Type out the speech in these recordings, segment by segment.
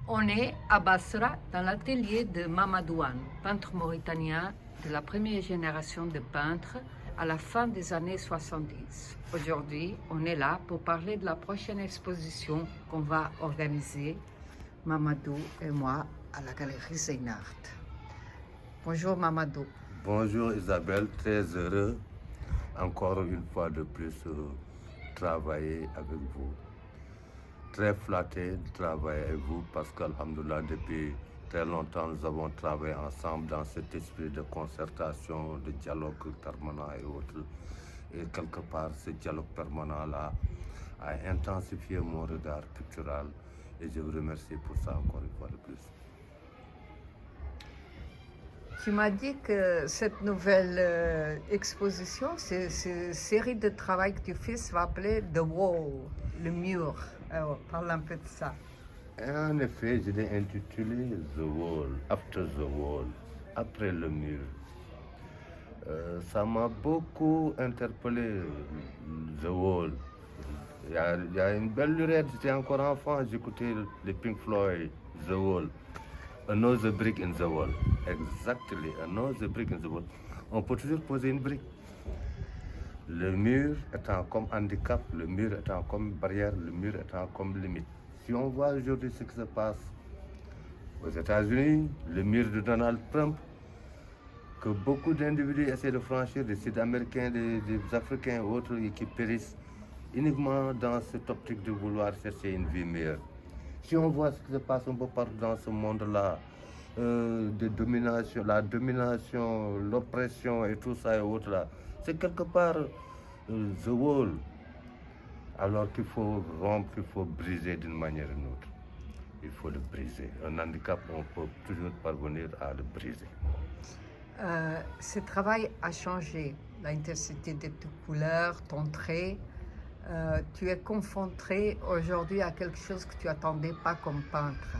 On est à Basra, dans l'atelier de Mamadouane, peintre mauritanien de la première génération de peintres à la fin des années 70. Aujourd'hui, on est là pour parler de la prochaine exposition qu'on va organiser, Mamadou et moi, à la galerie Zeynart. Bonjour Mamadou. Bonjour Isabelle, très heureux encore une fois de plus travailler avec vous. Très flatté de travailler avec vous parce qu'Alhamdoulilah, depuis très longtemps, nous avons travaillé ensemble dans cet esprit de concertation, de dialogue permanent et autres. Et quelque part, ce dialogue permanent-là a intensifié mon regard culturel et je vous remercie pour ça encore une fois de plus. Tu m'as dit que cette nouvelle exposition, cette série de travail que tu fais, se va appeler The Wall, le mur. Alors, parle un peu de ça. En effet, je l'ai intitulé The Wall, After the Wall, après le mur. Ça m'a beaucoup interpellé, The Wall. Il y a une belle lurette, j'étais encore enfant, j'écoutais les Pink Floyd, The Wall. Another brick in the wall. Exactly, another brick in the wall. On peut toujours poser une brique. Le mur étant comme handicap, le mur étant comme barrière, le mur étant comme limite. Si on voit aujourd'hui ce qui se passe aux États-Unis, le mur de Donald Trump, que beaucoup d'individus essaient de franchir, des Sud-Américains, des Africains et autres, et qui périssent uniquement dans cette optique de vouloir chercher une vie meilleure. Si on voit ce qui se passe un peu partout dans ce monde-là, de domination, la domination, l'oppression et tout ça et autres là, c'est quelque part the wall. Alors qu'il faut rompre, il faut briser d'une manière ou d'une autre. Il faut le briser. Un handicap, on peut toujours parvenir à le briser. Ce travail a changé, l'intensité de tes couleurs, ton trait. Tu es confronté aujourd'hui à quelque chose que tu attendais pas comme peintre.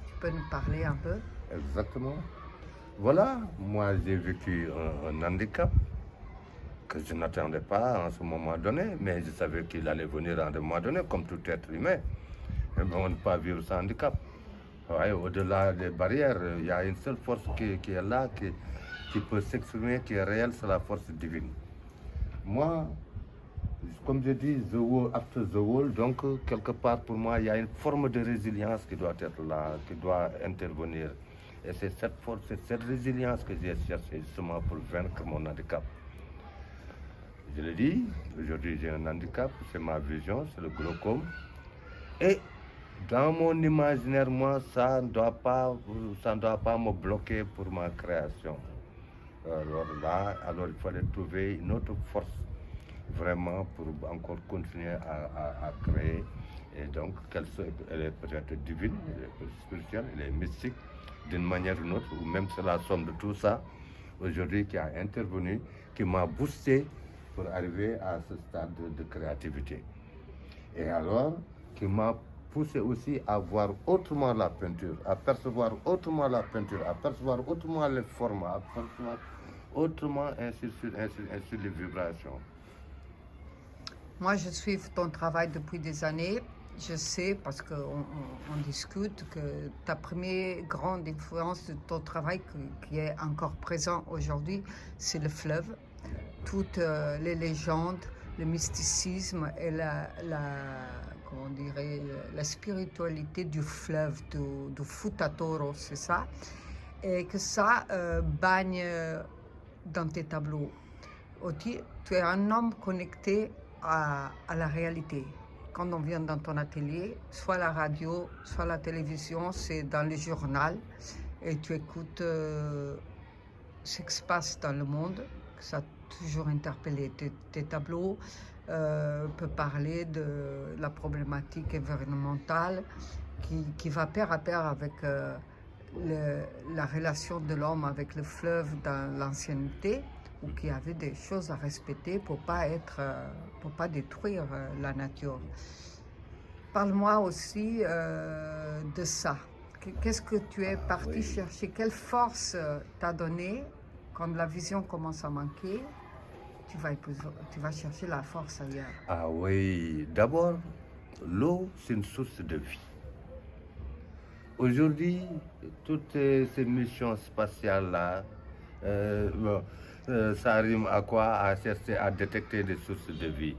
Tu peux nous parler un peu? Exactement. Voilà, moi j'ai vécu un handicap que je n'attendais pas en ce moment donné, mais je savais qu'il allait venir à un moment donné, comme tout être humain. Mais bon, on ne peut pas vivre sans handicap. Ouais, au-delà des barrières, il y a une seule force qui est là, qui peut s'exprimer, qui est réelle, c'est la force divine. Moi, comme je dis, the wall after the wall, donc quelque part pour moi, il y a une forme de résilience qui doit être là, qui doit intervenir. Et c'est cette force, c'est cette résilience que j'ai cherché justement pour vaincre mon handicap. Je le dis, aujourd'hui j'ai un handicap, c'est ma vision, c'est le glaucome. Et dans mon imaginaire, moi, ça ne doit pas me bloquer pour ma création. Alors il fallait trouver une autre force vraiment pour encore continuer à créer. Et donc, elle est peut-être divine, elle est spirituelle, elle est mystique, d'une manière ou d'une autre, ou même c'est la somme de tout ça, aujourd'hui, qui a intervenu, qui m'a boosté pour arriver à ce stade de créativité. Et alors, qui m'a poussé aussi à voir autrement la peinture, à percevoir autrement la peinture, à percevoir autrement les formes, à percevoir autrement ainsi de suite les vibrations. Moi, je suis ton travail depuis des années. Je sais, parce qu'on discute, que ta première grande influence de ton travail qui est encore présent aujourd'hui, c'est le fleuve. Toutes les légendes, le mysticisme et comment dirait, la spiritualité du fleuve, du Futatoro, c'est ça. Et que ça bagne dans tes tableaux. Aussi, tu es un homme connecté à la réalité. Quand on vient dans ton atelier, soit la radio, soit la télévision, c'est dans le journal, et tu écoutes ce qui se passe dans le monde. Ça a toujours interpellé. Tes tableaux peuvent parler de la problématique environnementale qui va pair à pair avec la relation de l'homme avec le fleuve dans l'ancienneté, ou qui avait des choses à respecter pour pas détruire la nature. Parle-moi aussi de ça. Qu'est-ce que tu es parti chercher? Quelle force t'a donné quand la vision commence à manquer? Tu vas chercher la force ailleurs. Ah oui, d'abord, l'eau, c'est une source de vie. Aujourd'hui, toutes ces missions spatiales-là, ça rime à quoi? À chercher à détecter des sources de vie,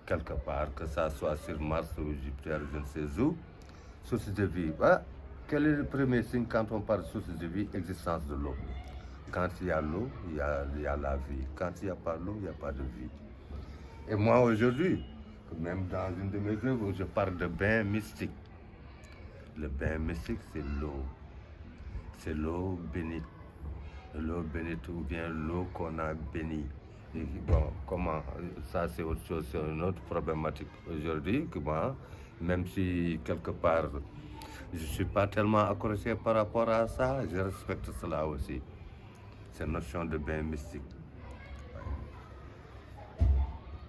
quelque part, que ça soit sur Mars ou Jupiter, je ne sais où. Sources de vie. Quel est le premier signe quand on parle de sources de vie? Existence de l'eau. Quand il y a l'eau, il y a la vie. Quand il n'y a pas l'eau, il n'y a pas de vie. Et moi, aujourd'hui, même dans une de mes œuvres, je parle de bain mystique. Le bain mystique, c'est l'eau. C'est l'eau bénite. L'eau bénite ou bien l'eau qu'on a bénie. Et bon, comment? Ça, c'est autre chose, c'est une autre problématique aujourd'hui. Que moi, même si quelque part, je ne suis pas tellement accroché par rapport à ça, je respecte cela aussi. Cette notion de bain mystique.